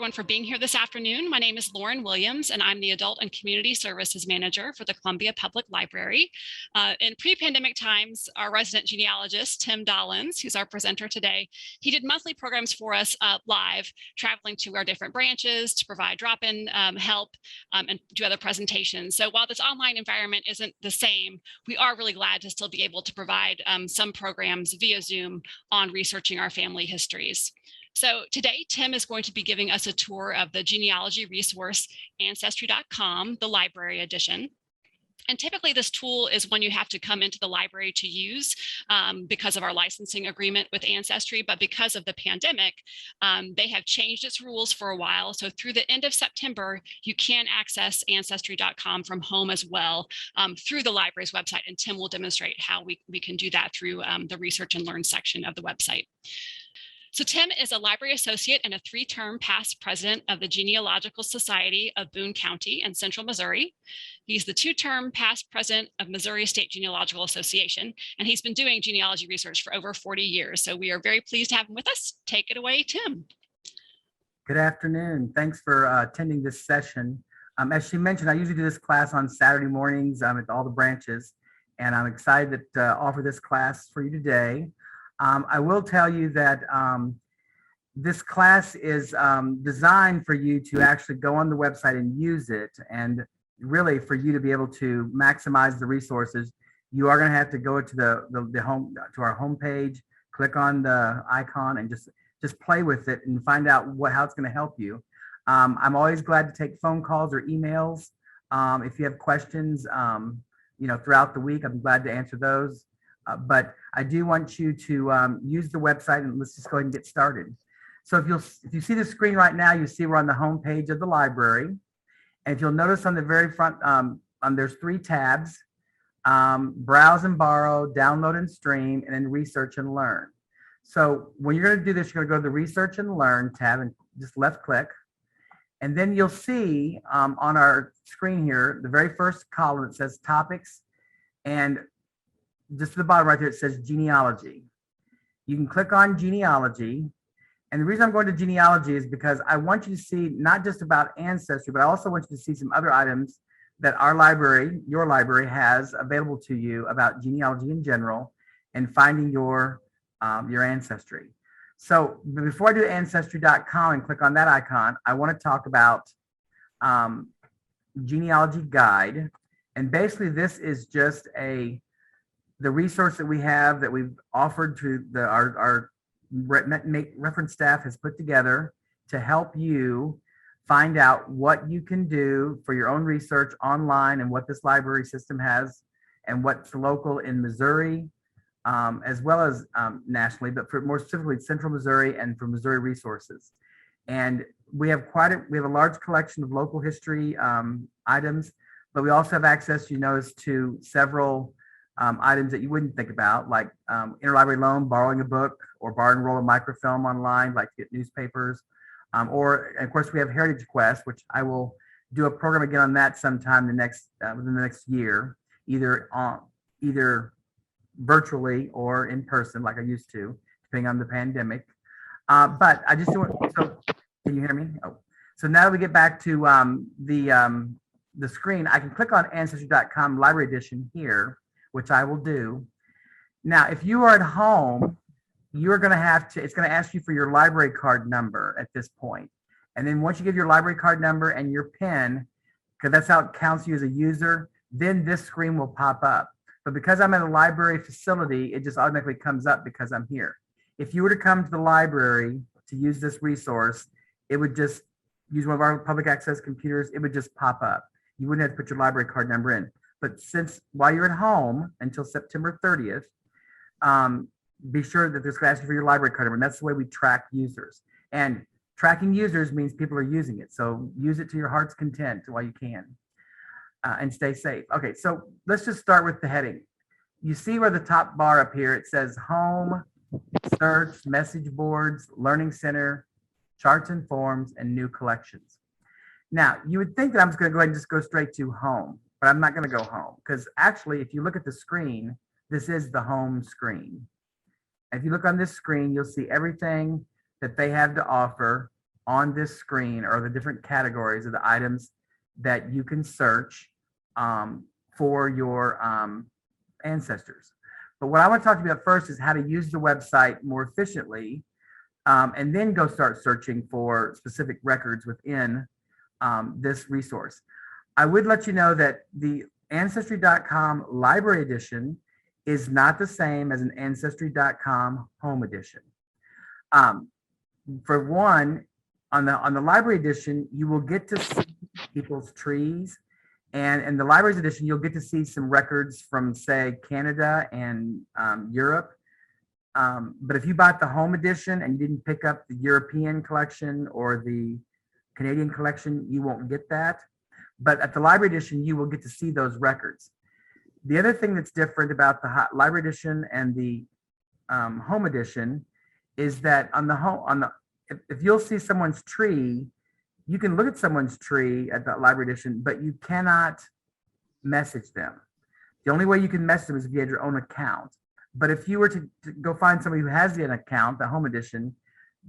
everyone for being here this afternoon. My name is Lauren Williams, and I'm the Adult and Community Services Manager for the Columbia Public Library. In pre-pandemic times, our resident genealogist, Tim Dollens, who's our presenter today, he did monthly programs for us live, traveling to our different branches to provide drop-in help and do other presentations. So while this online environment isn't the same, we are really glad to still be able to provide some programs via Zoom on researching our family histories. So today, Tim is going to be giving us a tour of the genealogy resource, Ancestry.com, the library edition. And typically this tool is one you have to come into the library to use because of our licensing agreement with Ancestry. But because of the pandemic, they have changed its rules for a while. So through the end of September, you can access Ancestry.com from home as well through the library's website. And Tim will demonstrate how we can do that through the research and learn section of the website. So Tim is a library associate and a 3-term past president of the Genealogical Society of Boone County in Central Missouri. He's the 2-term past president of Missouri State Genealogical Association, and he's been doing genealogy research for over 40 years. So we are very pleased to have him with us. Take it away, Tim. Good afternoon. Thanks for attending this session. As she mentioned, I usually do this class on Saturday mornings at all the branches, and I'm excited to offer this class for you today. I will tell you that this class is designed for you to actually go on the website and use it, and really for you to be able to maximize the resources. You are going to have to go to the home to our homepage, click on the icon, and just play with it and find out how it's going to help you. I'm always glad to take phone calls or emails. If you have questions, throughout the week, I'm glad to answer those. But I do want you to use the website, and let's just go ahead and get started. So if you see the screen right now, you see we're on the home page of the library. And if you'll notice on the very front, there's 3 tabs: Browse and Borrow, Download and Stream, and then Research and Learn. So when you're going to do this, you're going to go to the Research and Learn tab and just left click. And then you'll see on our screen here, the very first column, it says Topics, and just at the bottom right there, it says Genealogy. You can click on Genealogy. And the reason I'm going to Genealogy is because I want you to see not just about Ancestry, but I also want you to see some other items that our library, your library, has available to you about genealogy in general and finding your ancestry. So before I do Ancestry.com and click on that icon, I want to talk about Genealogy Guide. And basically this is just the resource that we have that we've offered to our reference staff has put together to help you find out what you can do for your own research online and what this library system has and what's local in Missouri, as well as nationally, but for more specifically Central Missouri and for Missouri resources. And we have a large collection of local history items, but we also have access, you notice, to several items that you wouldn't think about, like interlibrary loan, borrowing a book, or borrow and roll a microfilm online, like to get newspapers. Or, of course, we have Heritage Quest, which I will do a program again on that sometime within the next year, either virtually or in person, like I used to, depending on the pandemic. But I just want, so can you hear me? Oh, so now that we get back to the screen, I can click on Ancestry.com Library Edition here, which I will do. Now, if you are at home, you're going to it's going to ask you for your library card number at this point. And then once you give your library card number and your PIN, because that's how it counts you as a user, then this screen will pop up. But because I'm at a library facility, it just automatically comes up because I'm here. If you were to come to the library to use this resource, it would just use one of our public access computers. It would just pop up. You wouldn't have to put your library card number in. But while you're at home until September 30th, be sure that there's going to ask you for your library card number. And that's the way we track users. And tracking users means people are using it. So use it to your heart's content while you can, and stay safe. Okay, so let's just start with the heading. You see where the top bar up here, it says Home, Search, Message Boards, Learning Center, Charts and Forms, and New Collections. Now, you would think that I'm just going to go ahead and just go straight to Home. But I'm not going to go home, because actually, if you look at the screen, this is the home screen. If you look on this screen, you'll see everything that they have to offer on this screen are the different categories of the items that you can search for your ancestors. But what I want to talk to you about first is how to use the website more efficiently, and then go start searching for specific records within this resource. I would let you know that the Ancestry.com Library Edition is not the same as an Ancestry.com Home Edition. For one, on the Library Edition, you will get to see people's trees, and in the Libraries Edition, you'll get to see some records from, say, Canada and Europe. But if you bought the Home Edition and you didn't pick up the European collection or the Canadian collection, you won't get that. But at the Library Edition, you will get to see those records. The other thing that's different about the Library Edition and the Home Edition is that if you'll see someone's tree, you can look at someone's tree at the Library Edition, but you cannot message them. The only way you can message them is if you had your own account. But if you were to go find somebody who has an account, the Home Edition,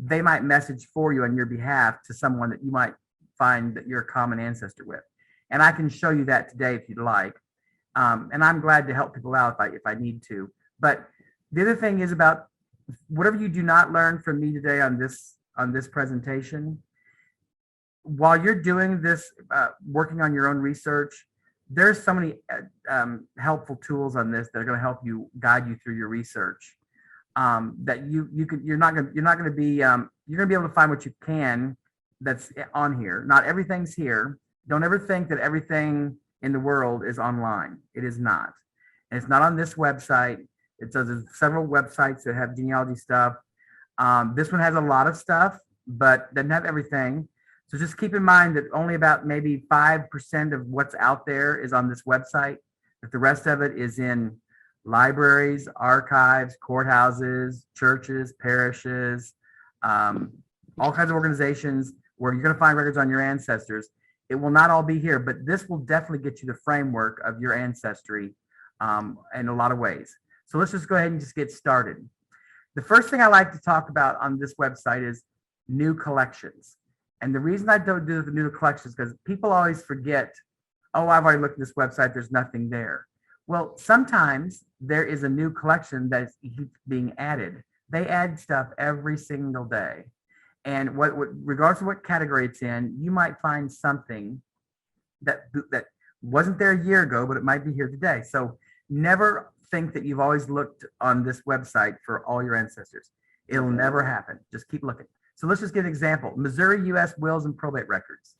they might message for you on your behalf to someone that you might find that you're a common ancestor with. And I can show you that today if you'd like. And I'm glad to help people out if I need to. But the other thing is about whatever you do not learn from me today on this presentation, while you're doing this, working on your own research, there's so many helpful tools on this that are going to help you guide you through your research. That you're going to be able to find what you can that's on here. Not everything's here. Don't ever think that everything in the world is online. It is not. And it's not on this website. There's several websites that have genealogy stuff. This one has a lot of stuff, but doesn't have everything. So just keep in mind that only about maybe 5% of what's out there is on this website. But the rest of it is in libraries, archives, courthouses, churches, parishes, all kinds of organizations where you're going to find records on your ancestors. It will not all be here, but this will definitely get you the framework of your ancestry in a lot of ways. So let's just go ahead and just get started. The first thing I like to talk about on this website is new collections. And the reason I don't do the new collections is because people always forget, oh, I've already looked at this website, there's nothing there. Well, sometimes there is a new collection that keeps being added. They add stuff every single day. And regardless of what category it's in, you might find something that wasn't there a year ago, but it might be here today. So never think that you've always looked on this website for all your ancestors. It'll never happen. Just keep looking. So let's just give an example. Missouri U.S. wills and probate records.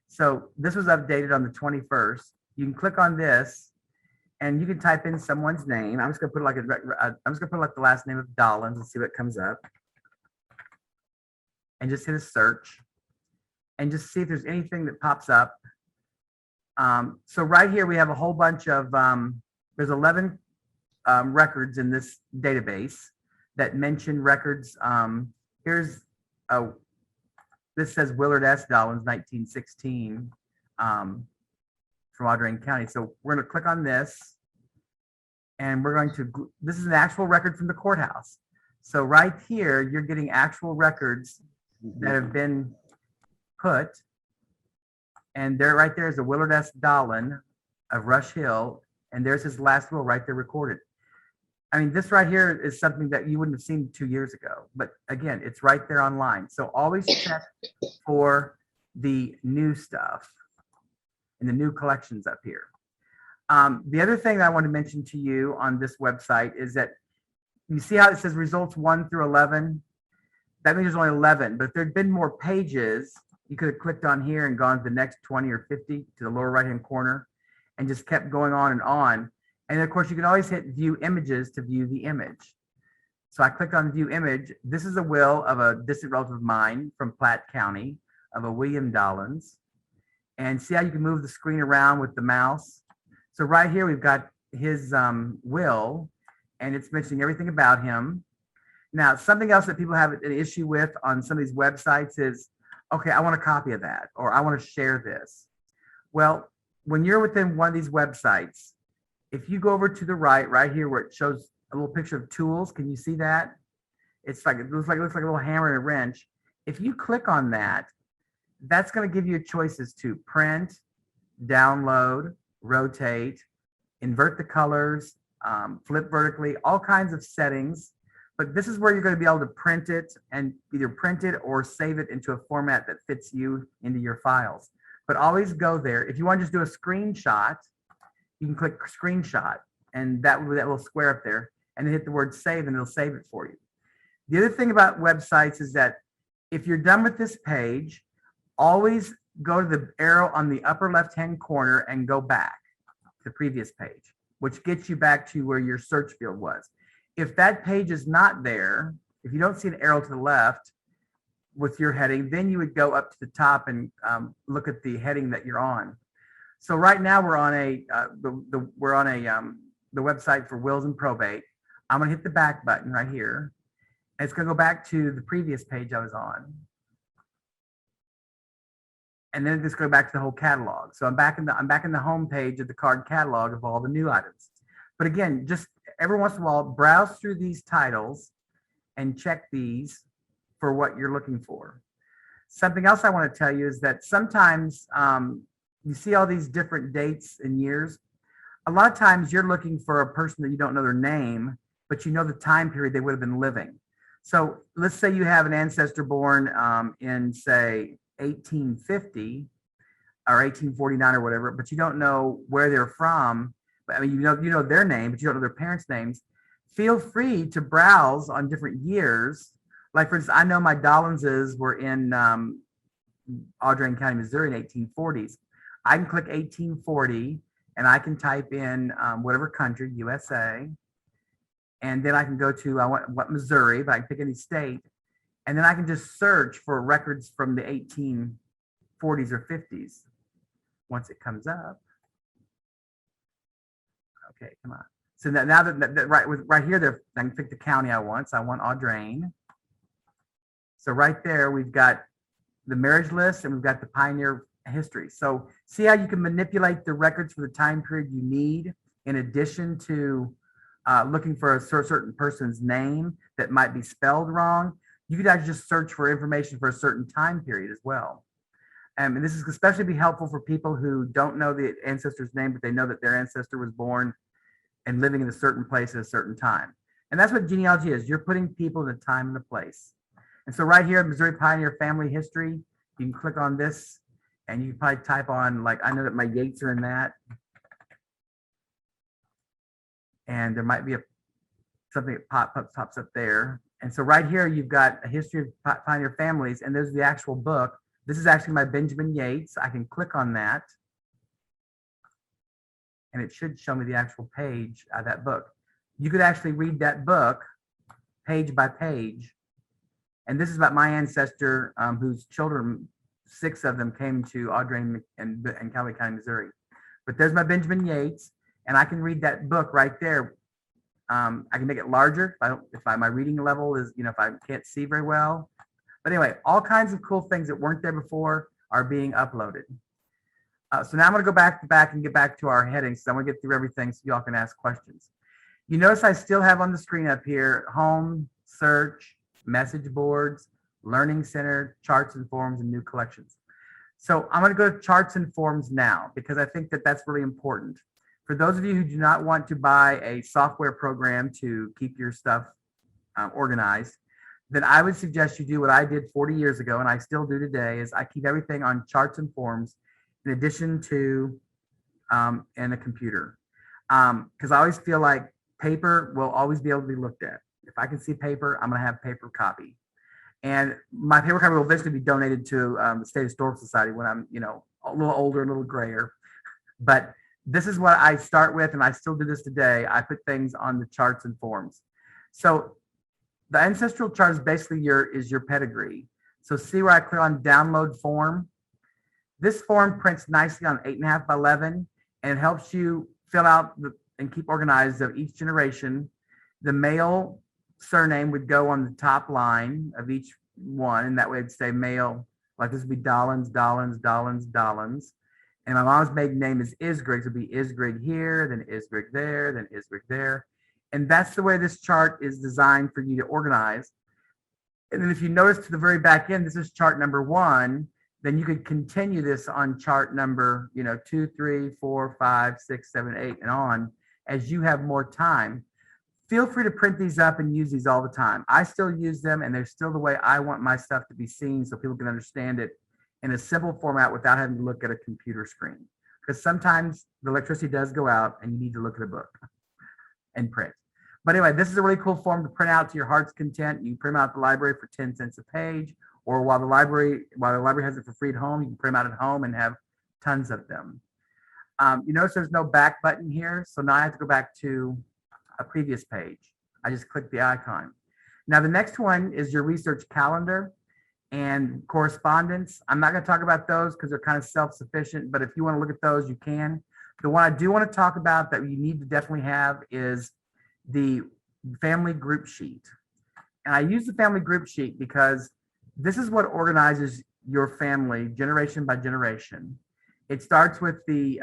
So this was updated on the 21st. You can click on this, and you can type in someone's name. I'm just gonna put like the last name of Dollens and see what comes up. And just hit a search and just see if there's anything that pops up. So right here we have a whole bunch of, there's 11 records in this database that mention records. This says Willard S. Dollens, 1916, from Audrain County. So we're going to click on this, and this is an actual record from the courthouse. So right here, you're getting actual records that have been put, and right there is a Willard S. Dollens of Rush Hill, and there's his last will right there recorded. I mean, this right here is something that you wouldn't have seen 2 years ago, but again, it's right there online. So always check for the new stuff and the new collections up here. The other thing that I want to mention to you on this website is that you see how it says results 1 through 11? That means there's only 11, but if there'd been more pages, you could have clicked on here and gone to the next 20 or 50 to the lower right-hand corner and just kept going on and on. And of course, you can always hit view images to view the image. So I clicked on view image. This is a will of a distant relative of mine from Platte County of a William Dollens. And see how you can move the screen around with the mouse. So right here, we've got his will, and it's mentioning everything about him. Now, something else that people have an issue with on some of these websites is, okay, I want a copy of that, or I want to share this. Well, when you're within one of these websites, if you go over to the right here where it shows a little picture of tools, can you see that? It's like, it looks like a little hammer and a wrench. If you click on that, that's going to give you choices to print, download, rotate, invert the colors, flip vertically, all kinds of settings. But this is where you're going to be able to print it and either print it or save it into a format that fits you into your files. But always go there. If you want to just do a screenshot, you can click screenshot and that will square up there and then hit the word save and it'll save it for you. The other thing about websites is that if you're done with this page, always go to the arrow on the upper left-hand corner and go back to the previous page, which gets you back to where your search field was. If that page is not there, if you don't see an arrow to the left with your heading, then you would go up to the top and look at the heading that you're on. So right now we're on the website for wills and probate. I'm going to hit the back button right here. And it's going to go back to the previous page I was on. And then just go back to the whole catalog. So I'm back in the home page of the card catalog of all the new items. But again, just every once in a while, browse through these titles and check these for what you're looking for. Something else I want to tell you is that sometimes you see all these different dates and years. A lot of times you're looking for a person that you don't know their name, but you know the time period they would have been living. So let's say you have an ancestor born in, say, 1850 or 1849 or whatever, but you don't know where they're from. I mean, you know their name, but you don't know their parents' names. Feel free to browse on different years. Like, for instance, I know my Dollenses were in Audrain County, Missouri in 1840s. I can click 1840 and I can type in whatever country, USA, and then I can go to what Missouri, but I can pick any state, and then I can just search for records from the 1840s or 50s once it comes up. Okay, come on. So now that right here, there I can pick the county I want. So I want Audrain. So right there, we've got the marriage list and we've got the pioneer history. So see how you can manipulate the records for the time period you need, in addition to looking for a certain person's name that might be spelled wrong. You could actually just search for information for a certain time period as well. And this is especially be helpful for people who don't know the ancestor's name, but they know that their ancestor was born and living in a certain place at a certain time. And that's what genealogy is. You're putting people in a time and a place. And so right here, Missouri Pioneer Family History, you can click on this and you can probably type on, like, I know that my Yates are in that. And there might be something that pops up there. And so right here, you've got a history of pioneer families, and there's the actual book. This is actually my Benjamin Yates. I can click on that, and it should show me the actual page of that book. You could actually read that book page by page. And this is about my ancestor, whose children, 6 of them came to Audrain and Callaway County, Missouri. But there's my Benjamin Yates, and I can read that book right there. I can make it larger if my reading level is, if I can't see very well. But anyway, all kinds of cool things that weren't there before are being uploaded. So now I'm going to go back and get back to our headings. So I'm going to get through everything so y'all can ask questions. You notice I still have on the screen up here, home, search, message boards, learning center, charts and forms, and new collections. So I'm going to go to charts and forms now, because I think that that's really important. For those of you who do not want to buy a software program to keep your stuff organized, then I would suggest you do what I did 40 years ago, and I still do today, is I keep everything on charts and forms in addition to in a computer. Because I always feel like paper will always be able to be looked at. If I can see paper, I'm going to have paper copy. And my paper copy will eventually be donated to the State Historical Society when I'm, a little older, a little grayer. But this is what I start with, and I still do this today. I put things on the charts and forms. So the ancestral chart is basically your pedigree. So see where I click on download form? This form prints nicely on 8.5 by 11, and it helps you fill out and keep organized of each generation. The male surname would go on the top line of each one, and that way it'd say male, like this would be Dollens, Dollens, Dollens, Dollens. And my mom's maiden name is Isgrig, so it'd be Isgrig here, then Isgrig there, then Isgrig there. And that's the way this chart is designed for you to organize. And then if you notice to the very back end, this is chart number 1, then you could continue this on chart number, 2, 3, 4, 5, 6, 7, 8, and on as you have more time. Feel free to print these up and use these all the time. I still use them, and they're still the way I want my stuff to be seen so people can understand it in a simple format without having to look at a computer screen. Because sometimes the electricity does go out and you need to look at a book and print. But anyway, this is a really cool form to print out to your heart's content. You can print them out at the library for 10 cents a page, or while the library has it for free at home, you can print them out at home and have tons of them. You notice there's no back button here, so now I have to go back to a previous page. I just click the icon. Now the next one is your research calendar and correspondence. I'm not going to talk about those because they're kind of self-sufficient, but if you want to look at those, you can. The one I do want to talk about that you need to definitely have is the family group sheet. And I use the family group sheet because this is what organizes your family generation by generation. It starts with the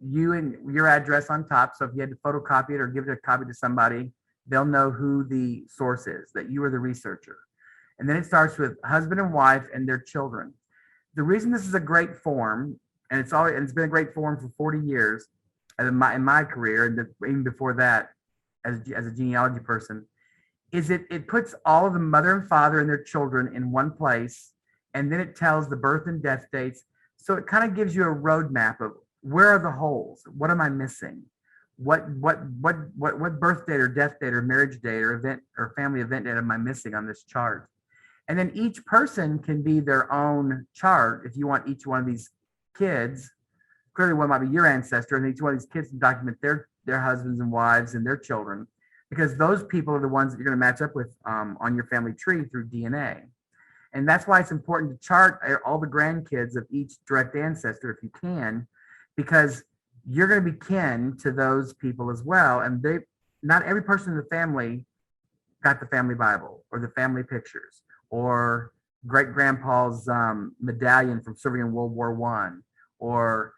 you and your address on top. So if you had to photocopy it or give it a copy to somebody, they'll know who the source is, that you are the researcher. And then it starts with husband and wife and their children. The reason this is a great form, and it's been a great form for 40 years in my career, and even before that, as a genealogy person, is it puts all of the mother and father and their children in one place, and then it tells the birth and death dates. So it kind of gives you a roadmap of where are the holes, what am I missing, what birth date or death date or marriage date or event or family event date am I missing on this chart. And then each person can be their own chart. If you want each one of these kids, clearly one might be your ancestor, and each one of these kids to document their husbands and wives and their children, because those people are the ones that you're going to match up with on your family tree through DNA. And that's why it's important to chart all the grandkids of each direct ancestor if you can, because you're going to be kin to those people as well. And not every person in the family got the family Bible or the family pictures or great grandpa's medallion from serving in World War I, or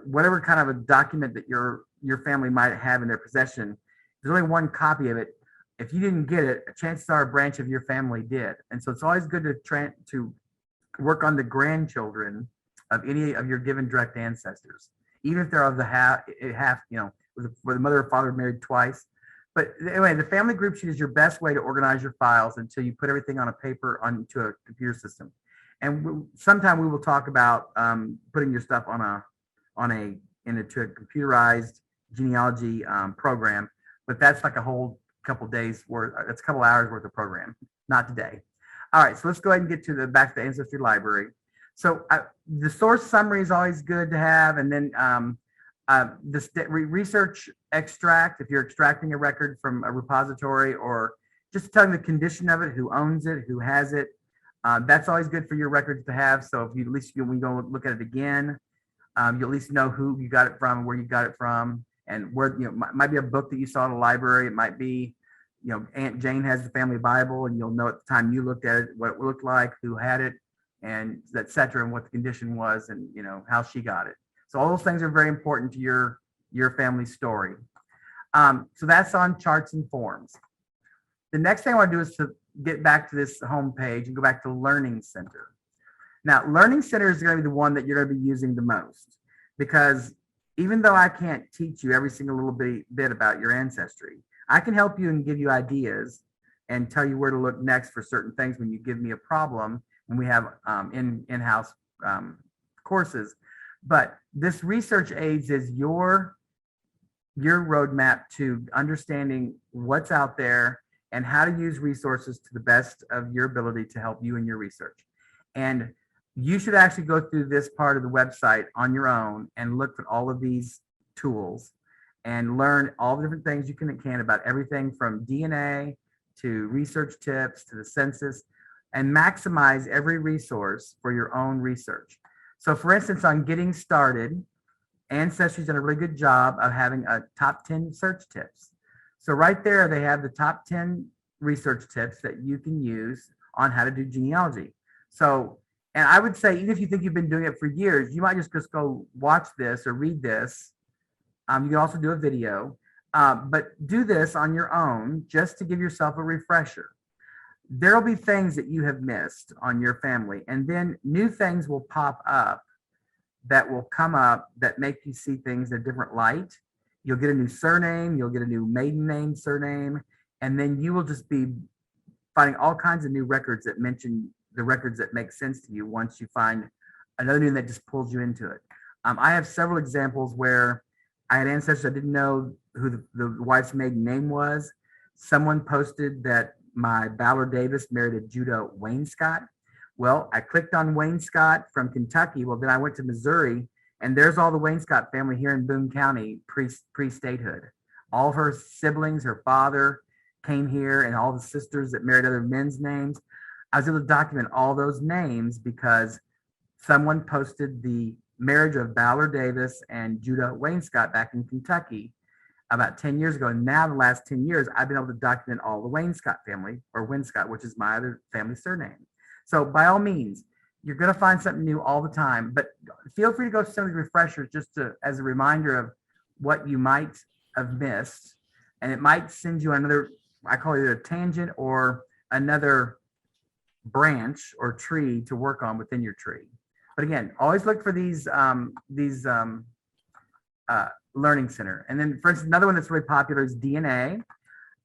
whatever kind of a document that your family might have in their possession. There's only one copy of it. If you didn't get it, chances are a branch of your family did. And so it's always good to work on the grandchildren of any of your given direct ancestors, even if they're of the half, where the mother or father married twice. But anyway, the family group sheet is your best way to organize your files until you put everything on a paper onto a computer system. And sometime we will talk about putting your stuff into a computerized genealogy program, but that's like a whole couple days worth. It's a couple hours worth of program, not today. All right, so let's go ahead and get back to the Ancestry library. So the source summary is always good to have, and then this research extract, if you're extracting a record from a repository, or just telling the condition of it, who owns it, who has it. That's always good for your records to have. So if you at least when you go look at it again, you at least know who you got it from, where you got it from, and where, might be a book that you saw in a library. It might be, Aunt Jane has the family Bible, and you'll know at the time you looked at it what it looked like, who had it, and et cetera, and what the condition was, and how she got it. So all those things are very important to your family story. So that's on charts and forms. The next thing I want to do is to get back to this home page and go back to Learning Center. Now, Learning Center is going to be the one that you're going to be using the most, because even though I can't teach you every single little bit about your ancestry, I can help you and give you ideas and tell you where to look next for certain things when you give me a problem, when we have in-house courses. But this research aids is your roadmap to understanding what's out there and how to use resources to the best of your ability to help you in your research. And you should actually go through this part of the website on your own and look at all of these tools and learn all the different things you can about everything from DNA to research tips to the census, and maximize every resource for your own research. So for instance, on Getting Started, Ancestry's done a really good job of having a top 10 search tips. So right there, they have the top 10 research tips that you can use on how to do genealogy. So, and I would say, even if you think you've been doing it for years, you might just go watch this or read this. You can also do a video, but do this on your own just to give yourself a refresher. there'll be things that you have missed on your family, and then new things will pop up that will come up that make you see things in a different light. You'll get a new surname, you'll get a new maiden name, surname, and then you will just be finding all kinds of new records that mention the records that make sense to you once you find another new that just pulls you into it. I have several examples where I had ancestors I didn't know who the wife's maiden name was. Someone posted that my Ballard Davis married a Judah Wainscott. Well, I clicked on Wainscott from Kentucky. Well, then I went to Missouri, and there's all the Wainscott family here in Boone County pre-statehood. All of her siblings, her father came here, and all the sisters that married other men's names. I was able to document all those names because someone posted the marriage of Ballard Davis and Judah Wainscott back in Kentucky about 10 years ago. And now the last 10 years, I've been able to document all the Wainscott family, or Winscott, which is my other family surname. So by all means, you're going to find something new all the time, but feel free to go to some of the refreshers just as a reminder of what you might have missed. And it might send you another, I call it either a tangent or another branch or tree to work on within your tree. But again, always look for these learning center. And then, for instance, another one that's really popular is DNA.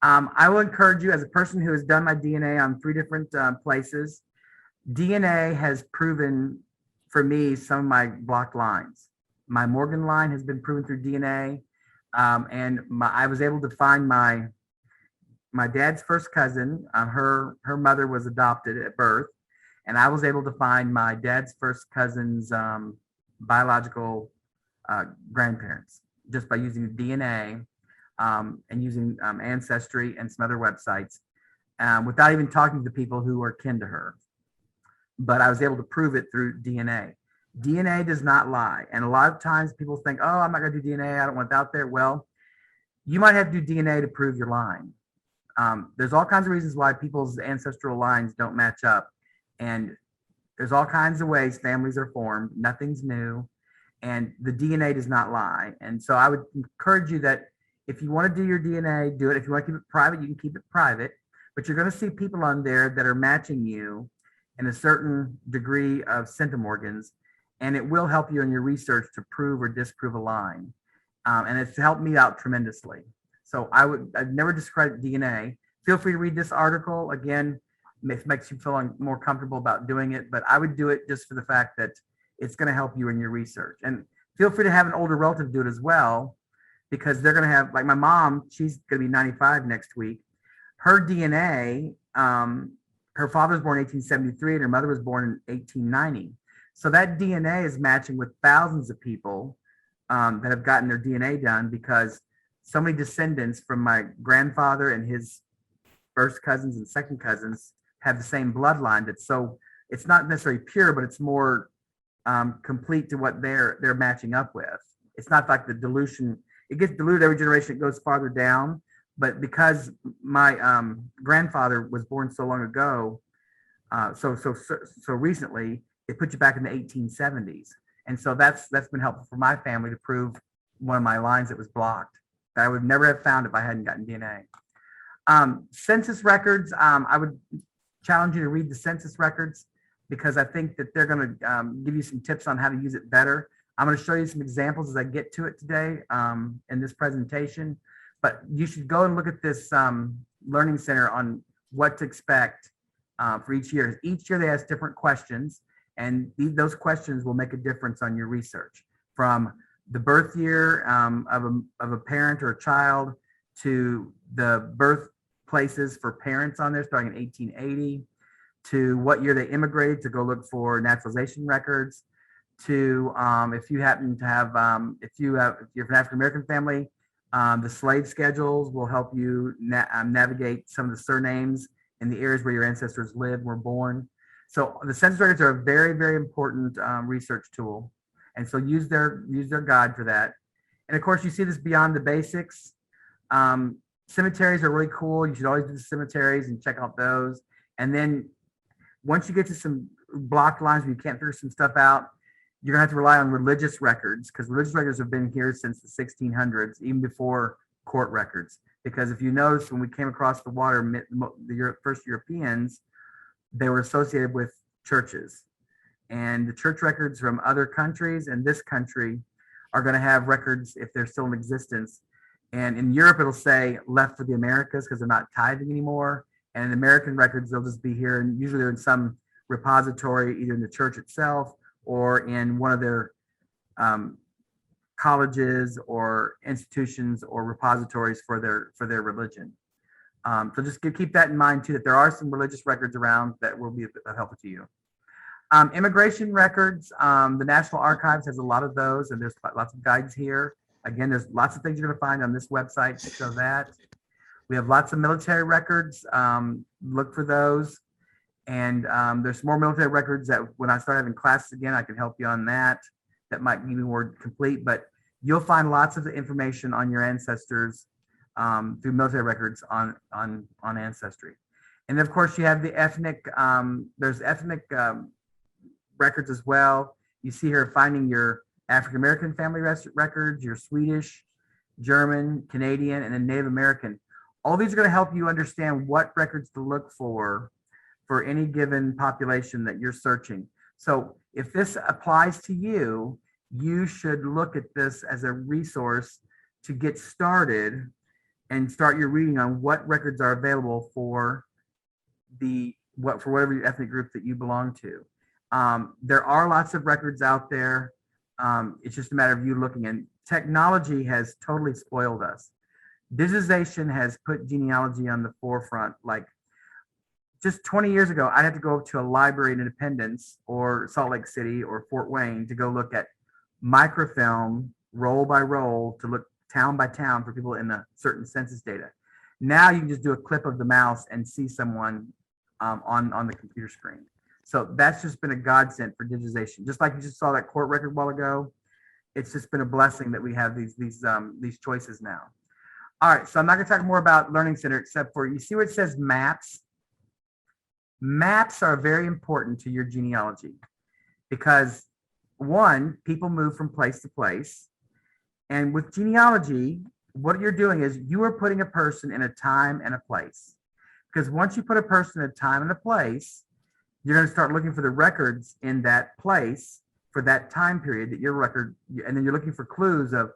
I will encourage you, as a person who has done my DNA on 3 different places, DNA has proven for me some of my blocked lines. My Morgan line has been proven through DNA, and I was able to find my dad's first cousin. Her mother was adopted at birth, and I was able to find my dad's first cousin's biological grandparents just by using DNA and using Ancestry and some other websites without even talking to the people who are kin to her. But I was able to prove it through DNA. DNA does not lie. And a lot of times people think, oh, I'm not going to do DNA. I don't want it out there. Well, you might have to do DNA to prove your line. There's all kinds of reasons why people's ancestral lines don't match up. And there's all kinds of ways families are formed. Nothing's new. And the DNA does not lie. And so I would encourage you that if you want to do your DNA, do it. If you want to keep it private, you can keep it private. But you're going to see people on there that are matching you in a certain degree of centimorgans, and it will help you in your research to prove or disprove a line. And it's helped me out tremendously. So I'd never discredit DNA. Feel free to read this article. Again, if it makes you feel more comfortable about doing it, but I would do it just for the fact that it's going to help you in your research. And feel free to have an older relative do it as well, because they're going to have, like my mom, she's going to be 95 next week. Her DNA, her father was born in 1873 and her mother was born in 1890. So that DNA is matching with thousands of people that have gotten their DNA done, because so many descendants from my grandfather and his first cousins and second cousins have the same bloodline. So it's not necessarily pure, but it's more complete to what they're matching up with. It's not like the dilution. It gets diluted every generation. It goes farther down. But because my grandfather was born so long ago, so recently, it put you back in the 1870s. And so that's been helpful for my family to prove one of my lines that was blocked that I would never have found if I hadn't gotten DNA. Census records, I would challenge you to read the census records, because I think that they're going to give you some tips on how to use it better. I'm going to show you some examples as I get to it today in this presentation. But you should go and look at this learning center on what to expect for each year. Each year they ask different questions, and those questions will make a difference on your research. From the birth year of a parent or a child to the birthplaces for parents on there starting in 1880, to what year they immigrated to go look for naturalization records, to if you happen to have, if you're an African-American family, the slave schedules will help you navigate some of the surnames in the areas where your ancestors lived, were born. So the census records are a very, very important research tool. And so use their guide for that. And of course, you see this beyond the basics. Cemeteries are really cool. You should always do the cemeteries and check out those. And then once you get to some blocked lines where you can't figure some stuff out, you're gonna have to rely on religious records, because religious records have been here since the 1600s, even before court records. Because if you notice, when we came across the water, the first Europeans, they were associated with churches. And the church records from other countries and this country are going to have records if they're still in existence. And in Europe, it'll say left for the Americas because they're not tithing anymore. And in American records, they'll just be here. And usually they're in some repository, either in the church itself or in one of their colleges or institutions or repositories for their religion. So just keep that in mind too, that there are some religious records around that will be helpful to you. Immigration records, the National Archives has a lot of those, and there's lots of guides here. Again, there's lots of things you're going to find on this website to show that. We have lots of military records. Look for those. And there's more military records that when I start having classes again, I can help you on that. That might be more complete, but you'll find lots of the information on your ancestors through military records on Ancestry. And of course, you have the ethnic, there's ethnic records as well. You see here finding your African American family records, your Swedish, German, Canadian, and then Native American. All these are going to help you understand what records to look for any given population that you're searching. So if this applies to you, you should look at this as a resource to get started and start your reading on what records are available for whatever ethnic group that you belong to. There are lots of records out there. It's just a matter of you looking, and technology has totally spoiled us. Digitization has put genealogy on the forefront. Like just 20 years ago, I'd have to go to a library in Independence or Salt Lake City or Fort Wayne to go look at microfilm, roll by roll, to look town by town for people in a certain census data. Now you can just do a clip of the mouse and see someone on the computer screen. So that's just been a godsend for digitization. Just like you just saw that court record a while ago, it's just been a blessing that we have these choices now. All right, so I'm not going to talk more about Learning Center except for, you see where it says maps? Maps are very important to your genealogy because, one, people move from place to place. And with genealogy, what you're doing is you are putting a person in a time and a place. Because once you put a person in a time and a place, you're going to start looking for the records in that place for that time period that your record, and then you're looking for clues of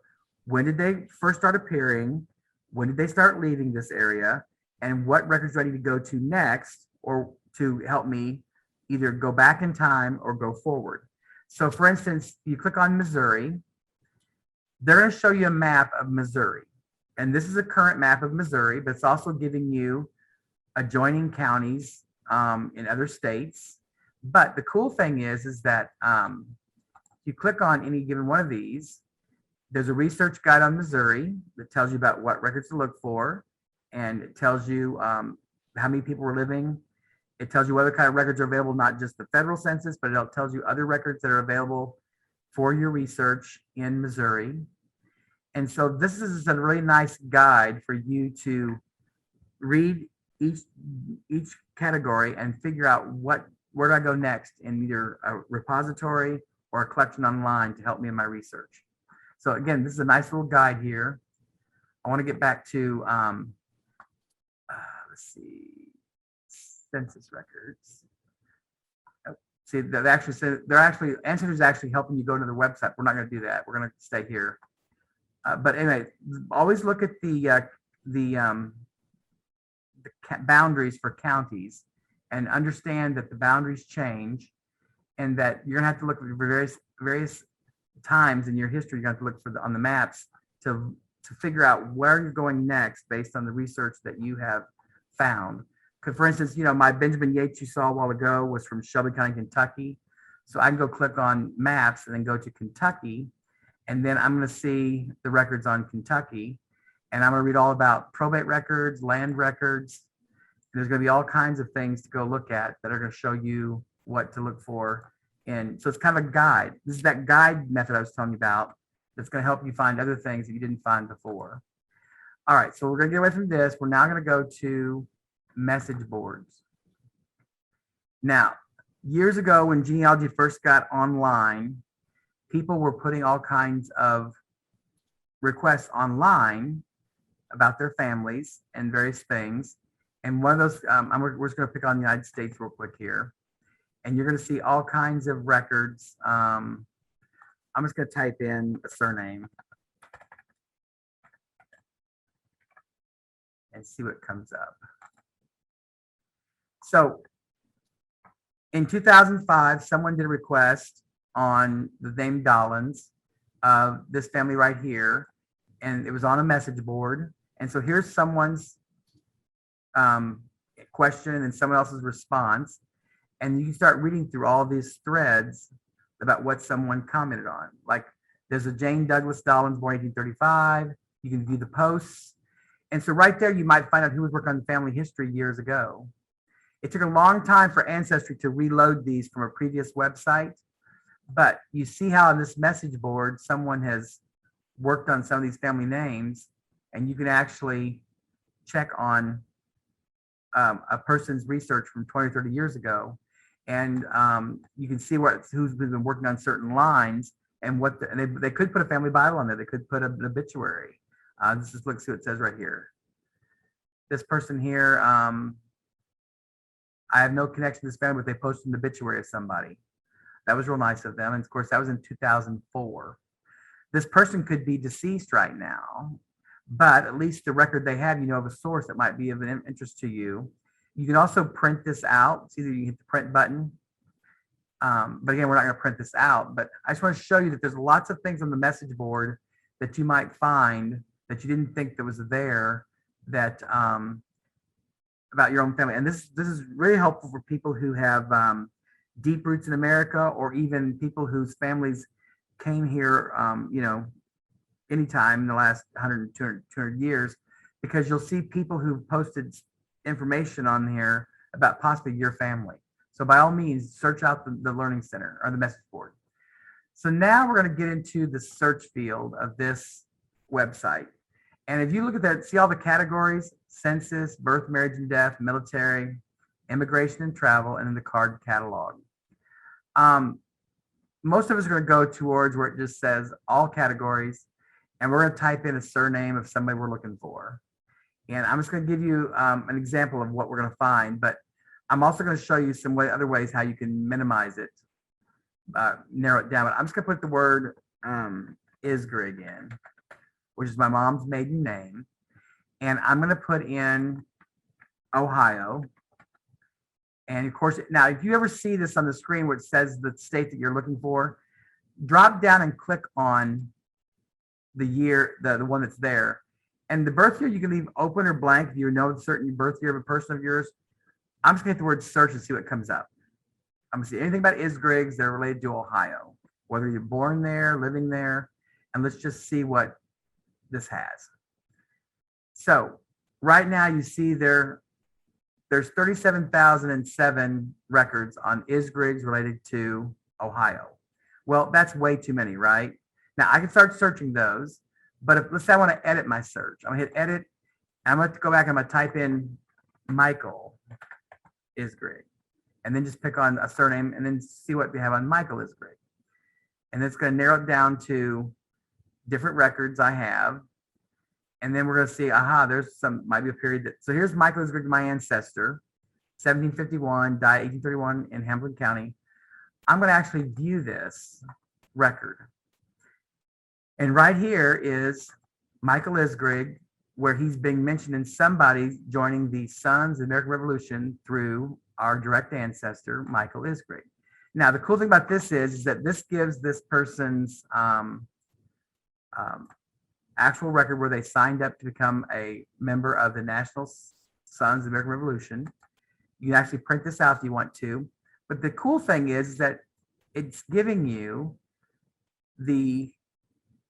when did they first start appearing, when did they start leaving this area, and what records do I need to go to next or to help me either go back in time or go forward. So for instance, you click on Missouri, they're going to show you a map of Missouri. And this is a current map of Missouri, but it's also giving you adjoining counties in other states. But the cool thing is that you click on any given one of these, there's a research guide on Missouri that tells you about what records to look for, and it tells you how many people were living. It tells you what other kind of records are available, not just the federal census, but it tells you other records that are available for your research in Missouri. And so this is a really nice guide for you to read each category and figure out where do I go next in either a repository or a collection online to help me in my research. So again, this is a nice little guide here. I want to get back to, let's see, Census Records. Oh, see, they actually said Ancestry is actually helping you go to the website. We're not going to do that. We're going to stay here. But anyway, always look at the boundaries for counties and understand that the boundaries change, and that you're going to have to look for various times in your history. You're going to have to look for on the maps to figure out where you're going next based on the research that you have found. Because for instance, my Benjamin Yates you saw a while ago was from Shelby County, Kentucky. So I can go click on maps and then go to Kentucky, and then I'm going to see the records on Kentucky, and I'm going to read all about probate records, land records. There's going to be all kinds of things to go look at that are going to show you what to look for. And so it's kind of a guide. This is that guide method I was telling you about that's going to help you find other things that you didn't find before. All right, so we're going to get away from this. We're now going to go to message boards. Now, years ago when genealogy first got online, people were putting all kinds of requests online about their families and various things. And one of those, we're just going to pick on the United States real quick here. And you're going to see all kinds of records. I'm just going to type in a surname and see what comes up. So in 2005, someone did a request on the name Dollens of this family right here, and it was on a message board. And so here's someone's question and someone else's response. And you can start reading through all these threads about what someone commented on. Like there's a Jane Douglas Dollens, born 1835. You can view the posts. And so right there, you might find out who was working on family history years ago. It took a long time for Ancestry to reload these from a previous website. But you see how in this message board, someone has worked on some of these family names, and you can actually check on a person's research from 20, 30 years ago. And you can see who's been working on certain lines and they could put a family Bible on there. They could put an obituary. Let's just look, see what it says right here. This person here, I have no connection to this family, but they posted an obituary of somebody. That was real nice of them. And of course, that was in 2004. This person could be deceased right now, but at least the record they have, of a source that might be of an interest to you. You can also print this out. See that you hit the print button. But again, we're not going to print this out, but I just want to show you that there's lots of things on the message board that you might find that you didn't think that was there that about your own family. And this is really helpful for people who have deep roots in America, or even people whose families came here, anytime in the last 100, 200 years, because you'll see people who posted information on here about possibly your family. So by all means, search out the Learning Center or the message board. So now we're going to get into the search field of this website. And if you look at that, see all the categories: census, birth, marriage and death, military, immigration and travel, and then the card catalog. Most of us are going to go towards where it just says all categories, and we're going to type in a surname of somebody we're looking for. And I'm just going to give you an example of what we're going to find, but I'm also going to show you some other ways how you can minimize it, narrow it down. But I'm just going to put the word Isgrig in, which is my mom's maiden name. And I'm going to put in Ohio. And of course, now, if you ever see this on the screen where it says the state that you're looking for, drop down and click on the year, the one that's there. And the birth year, you can leave open or blank if you know a certain birth year of a person of yours. I'm just going to hit the word search and see what comes up. I'm going to see anything about Isgrigs that are related to Ohio, whether you're born there, living there, and let's just see what this has. So right now you see there's 37,007 records on Isgrigs related to Ohio. Well, that's way too many, right? Now I can start searching those, but let's say I want to edit my search. I'm gonna hit edit. I'm going to go back and I'm going to type in Michael Isgrig, and then just pick on a surname and then see what we have on Michael Isgrig. And it's going to narrow it down to different records I have. And then we're going to see, there's might be a period so here's Michael Isgrig, my ancestor, 1751, died 1831 in Hamilton County. I'm going to actually view this record. And right here is Michael Isgrig, where he's being mentioned in somebody joining the Sons of the American Revolution through our direct ancestor, Michael Isgrig. Now, the cool thing about this is that this gives this person's actual record where they signed up to become a member of the National Sons of the American Revolution. You can actually print this out if you want to. But the cool thing is that it's giving you the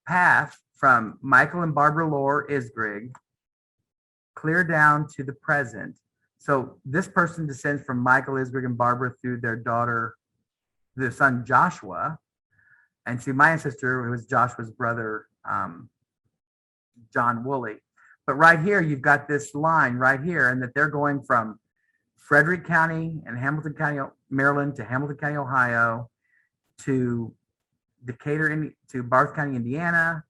path from Michael and Barbara Lore Isgrig clear down to the present. So this person descends from Michael Isgrig and Barbara through their son Joshua. And see, my ancestor was Joshua's brother, John Woolley. But right here, you've got this line right here, and that they're going from Frederick County and Hamilton County, Maryland, to Hamilton County, Ohio, to Decatur, to Barth County, Indiana,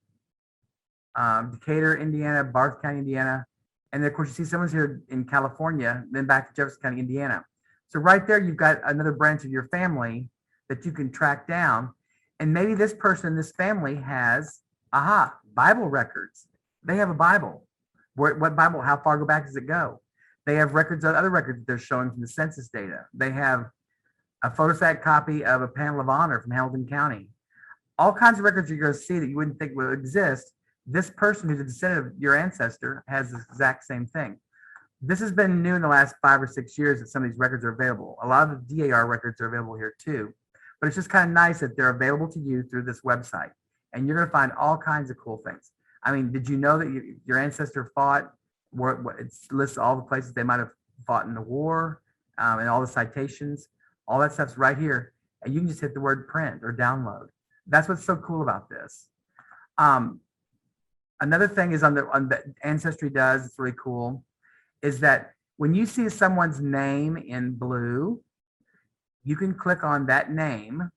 Decatur, Indiana, Barth County, Indiana. And then, of course, you see someone's here in California, then back to Jefferson County, Indiana. So right there, you've got another branch of your family that you can track down. And maybe this person in this family has, Bible records. They have a Bible. What Bible? How far back does it go? They have records of other records that they're showing from the census data. They have a photostat copy of a panel of honor from Hamilton County. All kinds of records you're going to see that you wouldn't think would exist. This person who's a descendant of your ancestor has the exact same thing. This has been new in the last 5 or 6 years that some of these records are available. A lot of the DAR records are available here too, but it's just kind of nice that they're available to you through this website. And you're going to find all kinds of cool things. I mean, did you know that your ancestor fought? It lists all the places they might have fought in the war, and all the citations. All that stuff's right here, and you can just hit the word print or download. That's what's so cool about this. Another thing is on the Ancestry does, it's really cool, is that when you see someone's name in blue, you can click on that name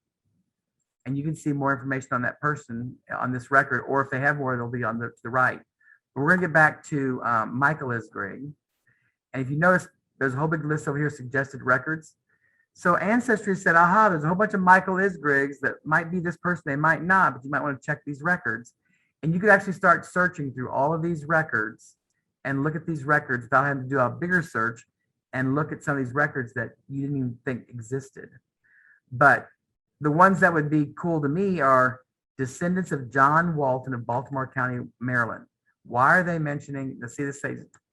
and you can see more information on that person on this record, or if they have more, it'll be on to the right. But we're going to get back to Michael Isgrig. And if you notice, there's a whole big list over here, suggested records. So Ancestry said, there's a whole bunch of Michael Isgrigs that might be this person, they might not, but you might want to check these records. And you could actually start searching through all of these records and look at these records without having to do a bigger search and look at some of these records that you didn't even think existed. But the ones that would be cool to me are descendants of John Walton of Baltimore County, Maryland. Why are they mentioning,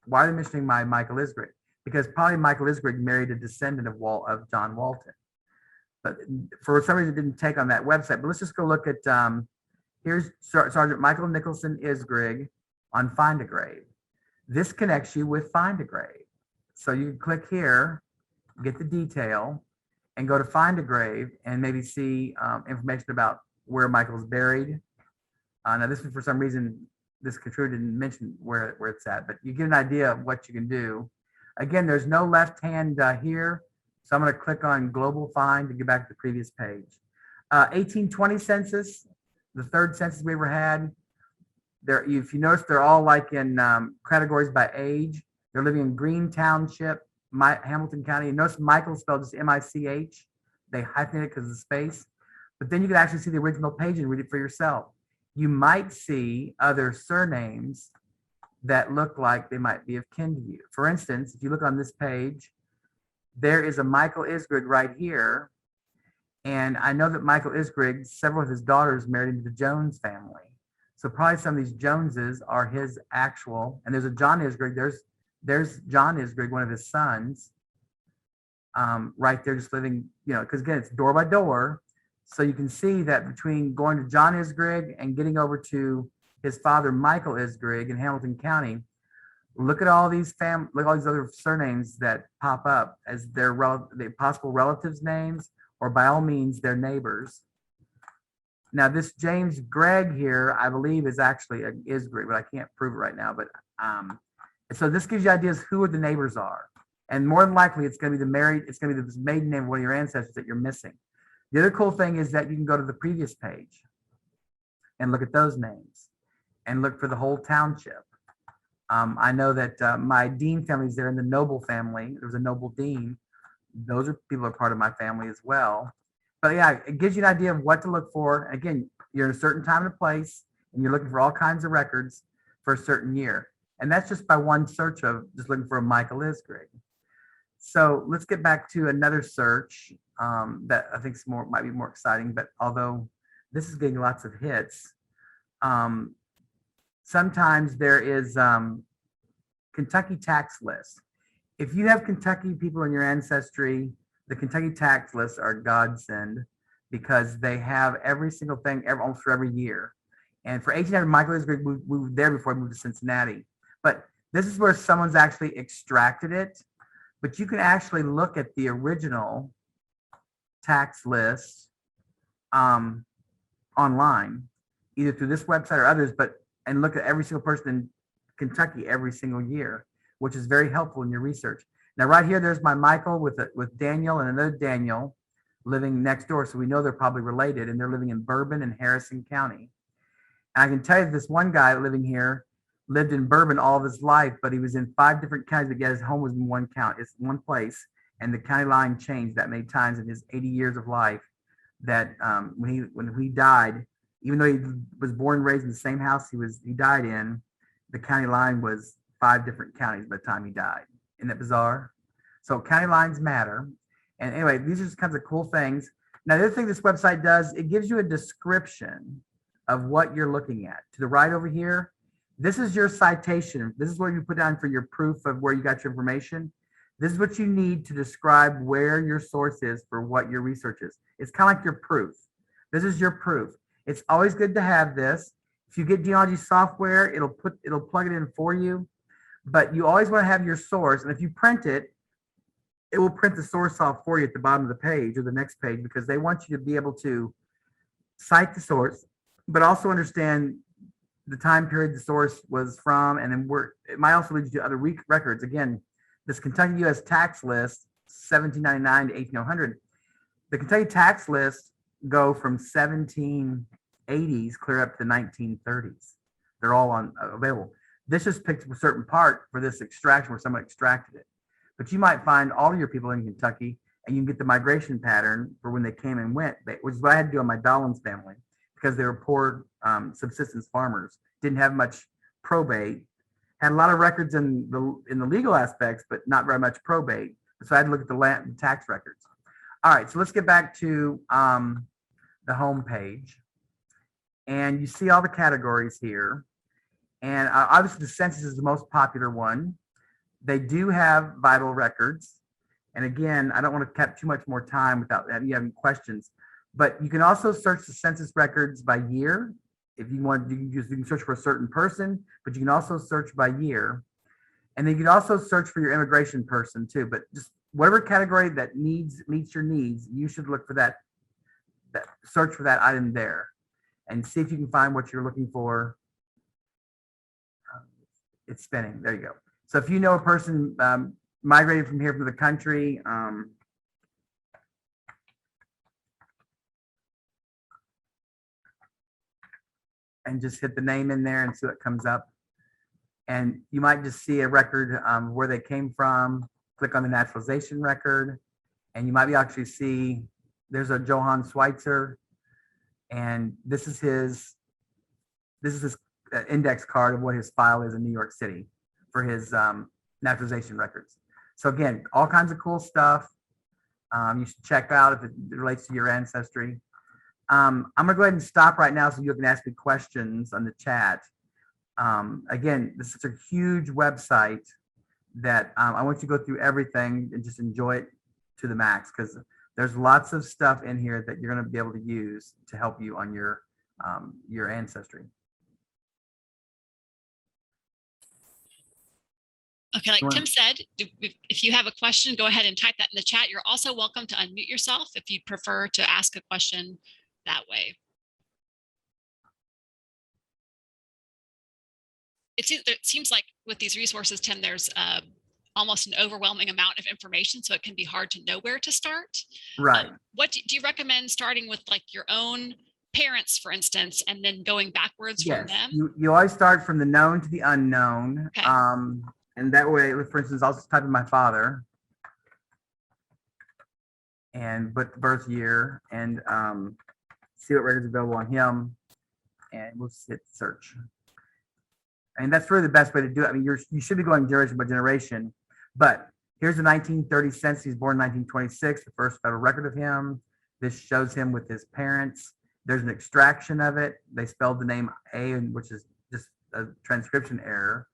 why are they mentioning my Michael Isgrig? Because probably Michael Isgrig married a descendant of John Walton. But for some reason, it didn't take on that website. But let's just go look at, here's Sergeant Michael Nicholson Isgrig on Find a Grave. This connects you with Find a Grave. So you can click here, get the detail, and go to Find a Grave and maybe see information about where Michael's buried. Now this is, for some reason, this contributor didn't mention where it's at, but you get an idea of what you can do. Again, there's no left hand here, so I'm going to click on Global Find to get back to the previous page. 1820 census, the third census we ever had. There, if you notice, they're all like in categories by age. They're living in Green Township, Hamilton County. You notice Michael spelled just M-I-C-H. They hyphenated it because of the space. But then you can actually see the original page and read it for yourself. You might see other surnames that look like they might be of kin to you. For instance, if you look on this page, there is a Michael Isgrig right here. And I know that Michael Isgrig, several of his daughters married into the Jones family. So probably some of these Joneses are his actual, and there's a John Isgrig, there's John Isgrig, one of his sons, right there just living, because again, it's door by door. So you can see that between going to John Isgrig and getting over to his father, Michael Isgrig in Hamilton County, look at all these other surnames that pop up as their possible relatives' names, or by all means, their neighbors. Now, this James Gregg here, I believe, is actually an Isgrig, but I can't prove it right now. But so this gives you ideas who the neighbors are. And more than likely, it's going to be the maiden name of one of your ancestors that you're missing. The other cool thing is that you can go to the previous page and look at those names and look for the whole township. I know that my Dean family is there in the Noble family. There's a Noble Dean. Those people are part of my family as well. But yeah, it gives you an idea of what to look for. Again, you're in a certain time and place, and you're looking for all kinds of records for a certain year. And that's just by one search of just looking for a Michael Isgrig. So let's get back to another search that I think might be more exciting. But although this is getting lots of hits, sometimes there is Kentucky tax list. If you have Kentucky people in your ancestry, the Kentucky tax lists are godsend because they have every single thing almost for every year. And for 1800, Michael Isgrig moved there before he moved to Cincinnati. But this is where someone's actually extracted it. But you can actually look at the original tax list online, either through this website or others, and look at every single person in Kentucky every single year, which is very helpful in your research. Now, right here, there's my Michael with Daniel and another Daniel living next door. So we know they're probably related, and they're living in Bourbon and Harrison County. And I can tell you this one guy living here lived in Bourbon all of his life, but he was in 5 different counties, but yet his home was in one county. It's one place. And the county line changed that many times in his 80 years of life that when he died, even though he was born and raised in the same house he died in, the county line was 5 different counties by the time he died. Isn't that bizarre? So county lines matter. And anyway, these are just kinds of cool things. Now, the other thing this website does, it gives you a description of what you're looking at. To the right over here, this is your citation. This is what you put down for your proof of where you got your information. This is what you need to describe where your source is for what your research is. It's kind of like your proof. This is your proof. It's always good to have this. If you get genealogy software, it'll plug it in for you, but you always want to have your source. And if you print it, it will print the source off for you at the bottom of the page or the next page, because they want you to be able to cite the source, but also understand the time period the source was from. And then it might also lead you to other records. Again, this Kentucky U.S. tax list, 1799 to 1800, the Kentucky tax lists go from 1780s clear up to the 1930s. They're all available. This just picked a certain part for this extraction where someone extracted it. But you might find all of your people in Kentucky, and you can get the migration pattern for when they came and went, which is what I had to do on my Dollens family, because they were poor subsistence farmers, didn't have much probate, had a lot of records in the legal aspects, but not very much probate. So I had to look at the tax records. All right, so let's get back to the home page. And you see all the categories here. And obviously the census is the most popular one. They do have vital records. And again, I don't want to cap too much more time without you having questions, but you can also search the census records by year. If you want, you can search for a certain person, but you can also search by year. And then you can also search for your immigration person too, but just whatever category that meets your needs, you should look for that search for that item there and see if you can find what you're looking for. It's spinning. There you go. So if you know a person migrated from here from the country, and just hit the name in there and see what comes up. And you might just see a record where they came from. Click on the naturalization record, and you might be actually see there's a Johann Schweitzer, and this is his index card of what his file is in New York City for his naturalization records. So again, all kinds of cool stuff. You should check out if it relates to your ancestry. I'm gonna go ahead and stop right now so you can ask me questions on the chat. Again, this is a huge website that I want you to go through everything and just enjoy it to the max, because there's lots of stuff in here that you're going to be able to use to help you on your ancestry. Okay, like Tim said, if you have a question, go ahead and type that in the chat. You're also welcome to unmute yourself if you prefer to ask a question that way. It seems like with these resources, Tim, there's almost an overwhelming amount of information, so it can be hard to know where to start. Right. What do you recommend starting with, like your own parents, for instance, and then going backwards from them? You always start from the known to the unknown. Okay. And that way, for instance, I'll just type in my father and put the birth year and see what records are available on him, and we'll just hit search. And that's really the best way to do it. I mean, you should be going generation by generation, but here's the 1930 census. He's born in 1926, the first federal record of him. This shows him with his parents. There's an extraction of it. They spelled the name A, which is just a transcription error.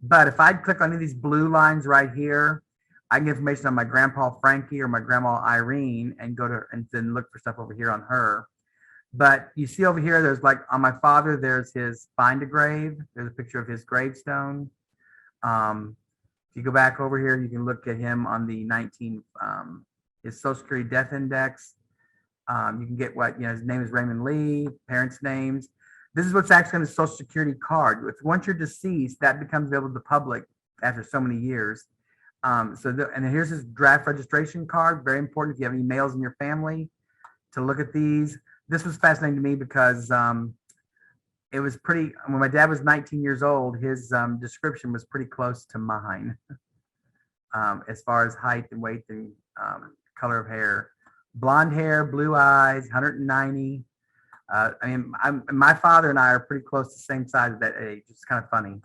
But if I'd click on any of these blue lines right here, I can get information on my grandpa Frankie or my grandma Irene and and then look for stuff over here on her. But you see over here, there's like on my father, there's his find a grave. There's a picture of his gravestone. If you go back over here, you can look at him on the his Social Security death index. You can get his name is Raymond Lee, parents' names. This is what's actually on the Social Security card. Once you're deceased, that becomes available to the public after so many years. And then here's his draft registration card. Very important if you have any males in your family to look at these. This was fascinating to me because it was pretty, when my dad was 19 years old, his description was pretty close to mine as far as height and weight and color of hair. Blonde hair, blue eyes, 190. I mean, my father and I are pretty close to the same size at that age. It's kind of funny.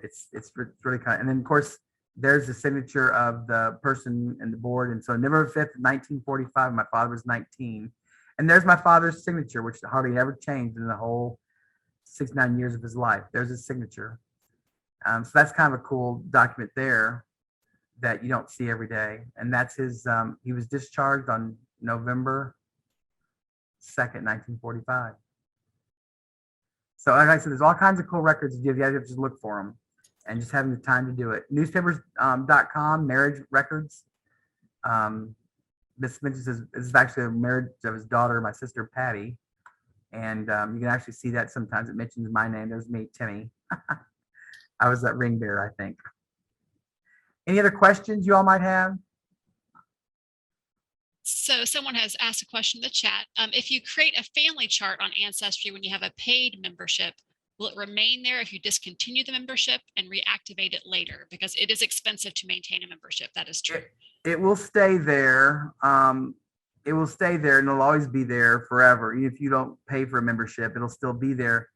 It's really kind of, and then of course, there's the signature of the person in the board. And so November 5th, 1945, my father was 19. And there's my father's signature, which hardly ever changed in the whole 69 years of his life. There's his signature. So that's kind of a cool document there that you don't see every day. And that's his, he was discharged on November 2nd, 1945. So like I said, there's all kinds of cool records to do. You have to just look for them and just having the time to do it. Newspapers.com, marriage records. This is actually a marriage of his daughter, my sister Patty. And you can actually see that sometimes it mentions my name. There's me, Timmy. I was that ring bearer, I think. Any other questions you all might have? So someone has asked a question in the chat. If you create a family chart on Ancestry when you have a paid membership, will it remain there if you discontinue the membership and reactivate it later? Because it is expensive to maintain a membership. That is true. It will stay there. It will stay there and it'll always be there forever. Even if you don't pay for a membership, it'll still be there.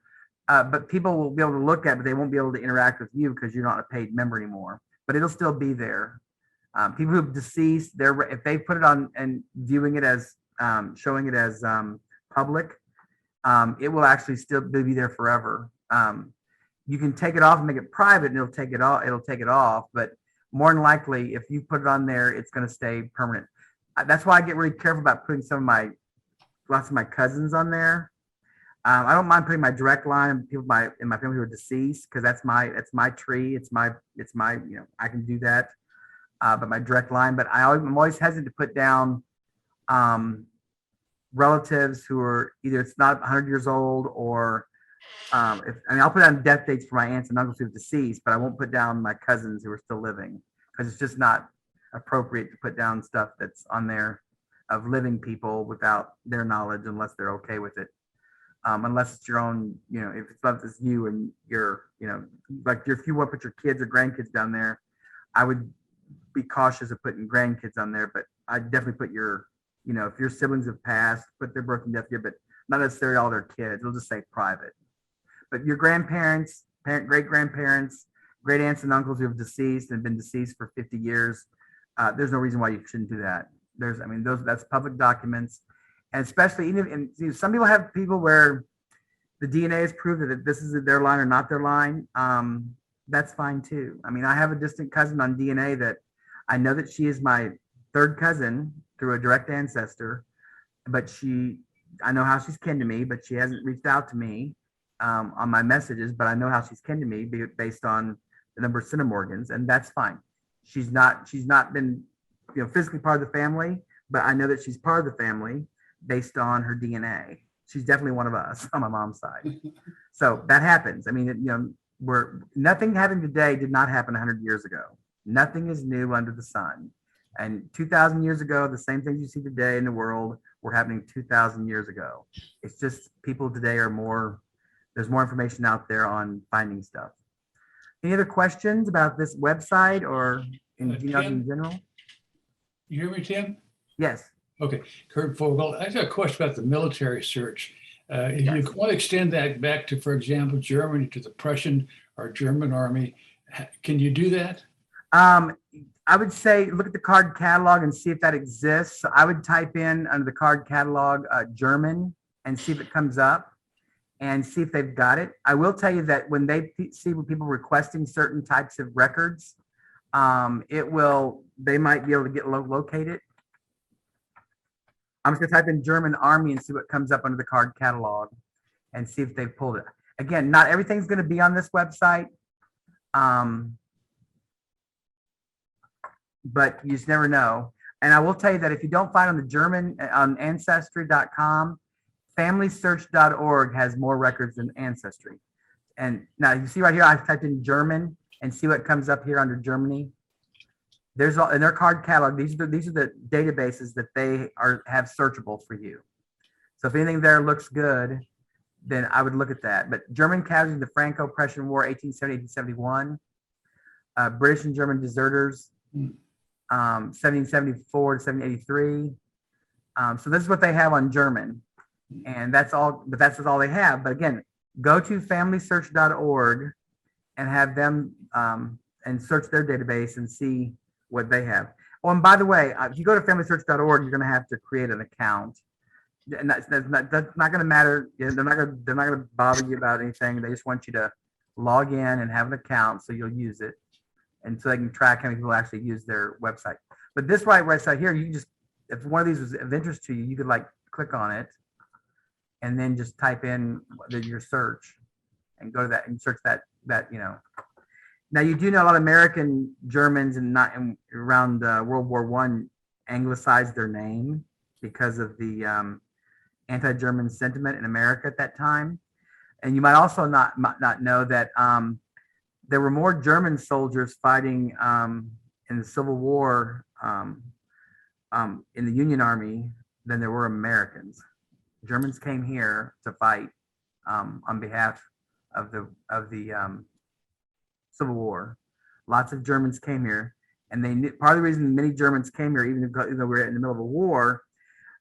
But people will be able to look at it, but they won't be able to interact with you because you're not a paid member anymore. But it'll still be there. People who've deceased, if they put it on and viewing it as showing it as public, it will actually still be there forever. You can take it off and make it private, and it'll take it off. It'll take it off, but more than likely, if you put it on there, it's going to stay permanent. That's why I get really careful about putting lots of my cousins on there. I don't mind putting my direct line and people in my family who are deceased because that's my tree. It's my I can do that. But my direct line. But I'm always hesitant to put down relatives who are either it's not 100 years old or I'll put down death dates for my aunts and uncles who are deceased, but I won't put down my cousins who are still living because it's just not appropriate to put down stuff that's on there of living people without their knowledge unless they're okay with it. Unless it's your own, if it's you and your, like if you want to put your kids or grandkids down there, I would be cautious of putting grandkids on there, but I definitely put your, if your siblings have passed, put their birth and death year, but not necessarily all their kids. It'll just say private. But your grandparents, great grandparents, great aunts and uncles who have deceased and been deceased for 50 years, there's no reason why you shouldn't do that. That's public documents, and especially some people have people where the DNA has proved that this is their line or not their line. That's fine too. I have a distant cousin on DNA that I know that she is my third cousin through a direct ancestor, but I know how she's kin to me, but she hasn't reached out to me on my messages, but I know how she's kin to me based on the number of centimorgans, and that's fine. She's not been, physically part of the family, but I know that she's part of the family based on her DNA. She's definitely one of us on my mom's side. So that happens. Nothing happened today did not happen 100 years ago. Nothing is new under the sun. And 2,000 years ago, the same things you see today in the world were happening 2,000 years ago. It's just people today there's more information out there on finding stuff. Any other questions about this website or in genealogy in general? You hear me, Tim? Yes. Okay, Kurt Vogel. I got a question about the military search. If you want to extend that back to, for example, Germany, to the Prussian or German army, can you do that? I would say look at the card catalog and see if that exists. So I would type in under the card catalog German and see if it comes up and see if they've got it. I will tell you that when they see people requesting certain types of records, they might be able to get locate it. I'm just gonna type in German Army and see what comes up under the card catalog and see if they've pulled it. Again, not everything's gonna be on this website. But you just never know. And I will tell you that if you don't find on the German, on ancestry.com, familysearch.org has more records than Ancestry. And now you see right here, I've typed in German and see what comes up here under Germany. There's all in their card catalog. These are the databases that they have searchable for you. So if anything there looks good, then I would look at that. But German casualties in the Franco-Prussian War, 1870, 1871, British and German deserters, 1774 to 1783. So this is what they have on German, and that's all. But that's all they have. But again, go to FamilySearch.org and have them and search their database and see what they have. Oh, and by the way, if you go to FamilySearch.org, you're going to have to create an account. And that's not going to matter. They're not going to bother you about anything. They just want you to log in and have an account so you'll use it, and so they can track how many people actually use their website. But this website here, you can just, if one of these was of interest to you, you could like click on it, and then just type in your search, and go to that and search that. Now you do know a lot of American Germans and around World War I anglicized their name because of the anti-German sentiment in America at that time. And you might also not know that there were more German soldiers fighting in the Civil War in the Union Army than there were Americans. Germans came here to fight on behalf of the Civil War. Lots of Germans came here, and they knew, part of the reason many Germans came here, even though we were in the middle of a war,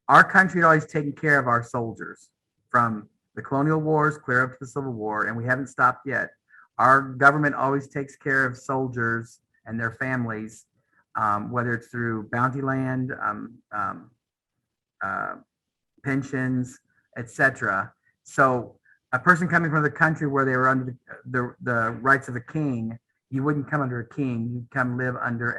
our country had always taken care of our soldiers from the colonial wars clear up to the Civil War, and we haven't stopped yet. Our government always takes care of soldiers and their families, whether it's through bounty land, pensions, etc. So a person coming from the country where they were under the rights of a king, you wouldn't come under a king. You'd come live under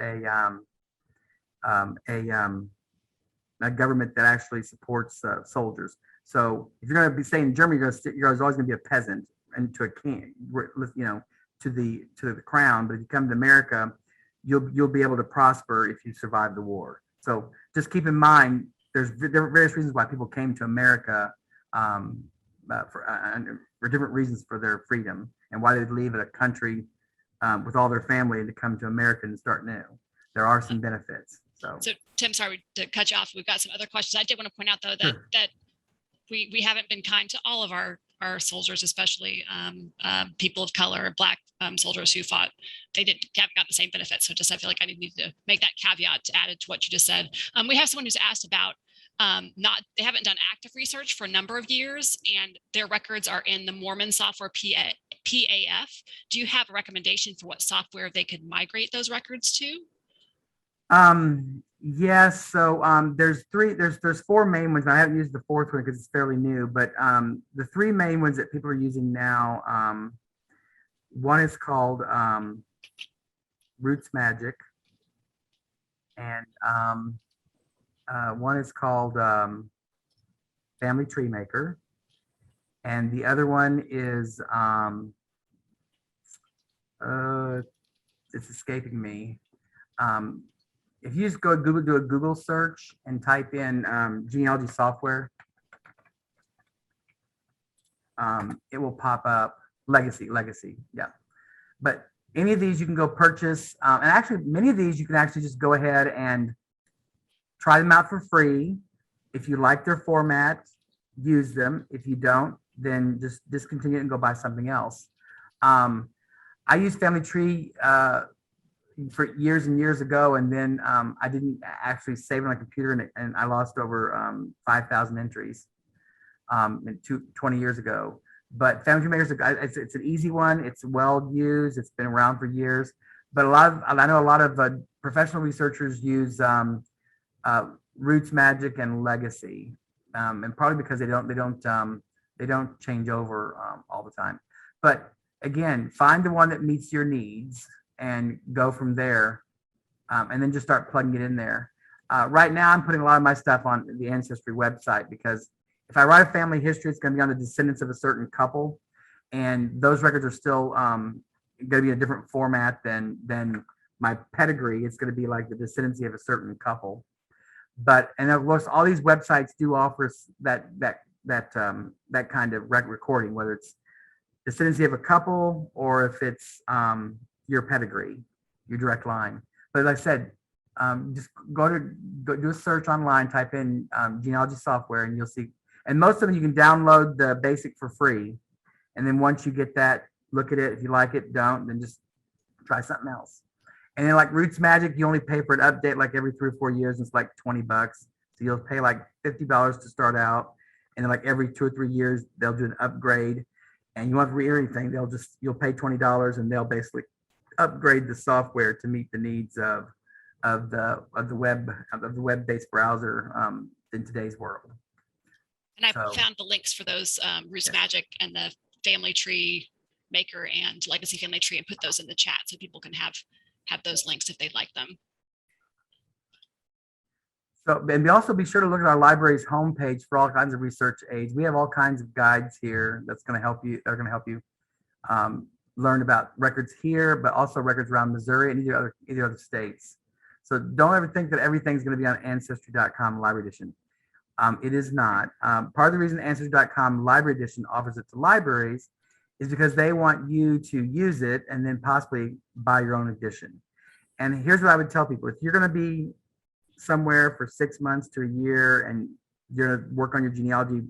a government that actually supports soldiers. So if you're going to be staying in Germany, you're always going to be a peasant and to a king, to the crown. But if you come to America, you'll be able to prosper if you survive the war. So just keep in mind, there are various reasons why people came to America for different reasons for their freedom, and why they'd leave a country with all their family and to come to America and start new. There are some benefits. So Tim, sorry to cut you off. We've got some other questions. I did want to point out though that Sure. that we haven't been kind to all of our soldiers, especially people of color, Black soldiers who fought. They haven't got the same benefits. So I feel like I need to make that caveat added to what you just said. We have someone who's asked about they haven't done active research for a number of years, and their records are in the Mormon software PAF. Do you have a recommendation for what software they could migrate those records to? Yes. So there's four main ones. I haven't used the fourth one because it's fairly new, but the three main ones that people are using now, one is called Roots Magic, and one is called Family Tree Maker, and the other one is it's escaping me. If you just go to Google, do a Google search and type in genealogy software, it will pop up. Legacy, yeah. But any of these you can go purchase, and actually many of these you can actually just go ahead and try them out for free. If you like their format, use them. If you don't, then just discontinue it and go buy something else. I used Family Tree for years and years ago, and then I didn't actually save it on a computer, and I lost over 5,000 entries 20 years ago. But Family Tree Maker, it's an easy one. It's well used. It's been around for years. But I know a lot of professional researchers use Roots Magic and Legacy, and probably because they don't change over all the time. But again, find the one that meets your needs and go from there, and then just start plugging it in there. Right now, I'm putting a lot of my stuff on the Ancestry website, because if I write a family history, it's going to be on the descendants of a certain couple, and those records are still going to be in a different format than my pedigree. It's going to be like the descendancy of a certain couple. And of course, all these websites do offer that kind of recording, whether it's descendancy of a couple or if it's your pedigree, your direct line. But like I said, just go do a search online, type in genealogy software, and you'll see. And most of them you can download the basic for free. And then once you get that, look at it. If you like it, don't, then just try something else. And then like Roots Magic, you only pay for an update like every 3 or 4 years. And it's like $20. So you'll pay like $50 to start out. And then like every 2 or 3 years, they'll do an upgrade. And you won't have to read anything. You'll pay $20 and they'll basically upgrade the software to meet the needs of the web-based browser in today's world. And I found the links for those Roots Magic and the Family Tree Maker and Legacy Family Tree and put those in the chat so people can have those links if they'd like them. So, and also be sure to look at our library's homepage for all kinds of research aids. We have all kinds of guides here that's going to help you. They're going to help you learn about records here, but also records around Missouri and either other states. So don't ever think that everything's going to be on Ancestry.com Library Edition. It is not. Part of the reason Ancestry.com Library Edition offers it to libraries is because they want you to use it and then possibly buy your own edition. And here's what I would tell people. If you're going to be somewhere for 6 months to a year and you're going to work on your genealogy,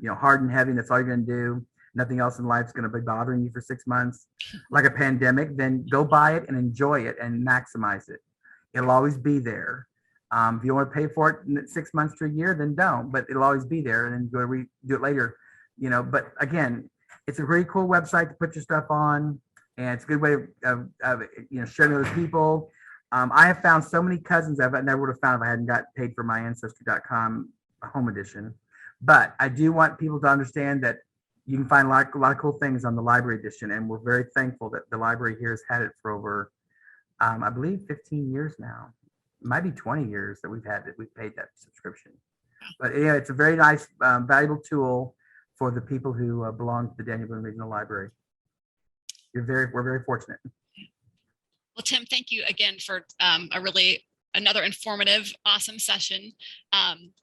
hard and heavy, and that's all you're going to do, nothing else in life is going to be bothering you for 6 months, like a pandemic, then go buy it and enjoy it and maximize it. It'll always be there. If you want to pay for it in 6 months to a year, then don't, but it'll always be there and then go do it later, but again, it's a really cool website to put your stuff on, and it's a good way of sharing with other people. I have found so many cousins I never would have found if I hadn't got paid for my Ancestry.com home edition. But I do want people to understand that you can find a lot of cool things on the library edition, and we're very thankful that the library here has had it for over, I believe, 15 years now. It might be 20 years that we've paid that subscription. But yeah, it's a very nice, valuable tool for the people who belong to the Daniel Boone Regional Library. We're very fortunate. Well, Tim, thank you again for another informative, awesome session.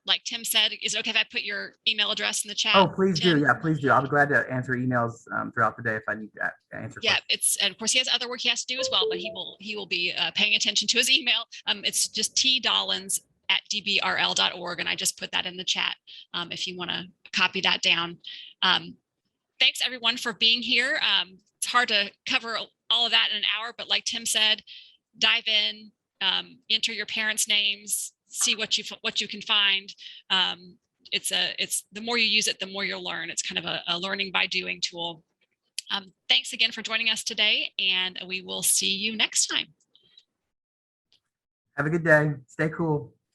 Like Tim said, is it okay if I put your email address in the chat? Oh, please Tim? do. Yeah, please do. I'll be glad to answer emails throughout the day if I need to answer questions. And of course he has other work he has to do as well, but he will be paying attention to his email. It's just tdollens@dbrl.org, and I just put that in the chat if you want to copy that down. Thanks everyone for being here. It's hard to cover all of that in an hour, but like Tim said, dive in, enter your parents' names, see what you can find. It's the more you use it, the more you'll learn. It's kind of a learning by doing tool. Thanks again for joining us today, and we will see you next time. Have a good day. Stay cool.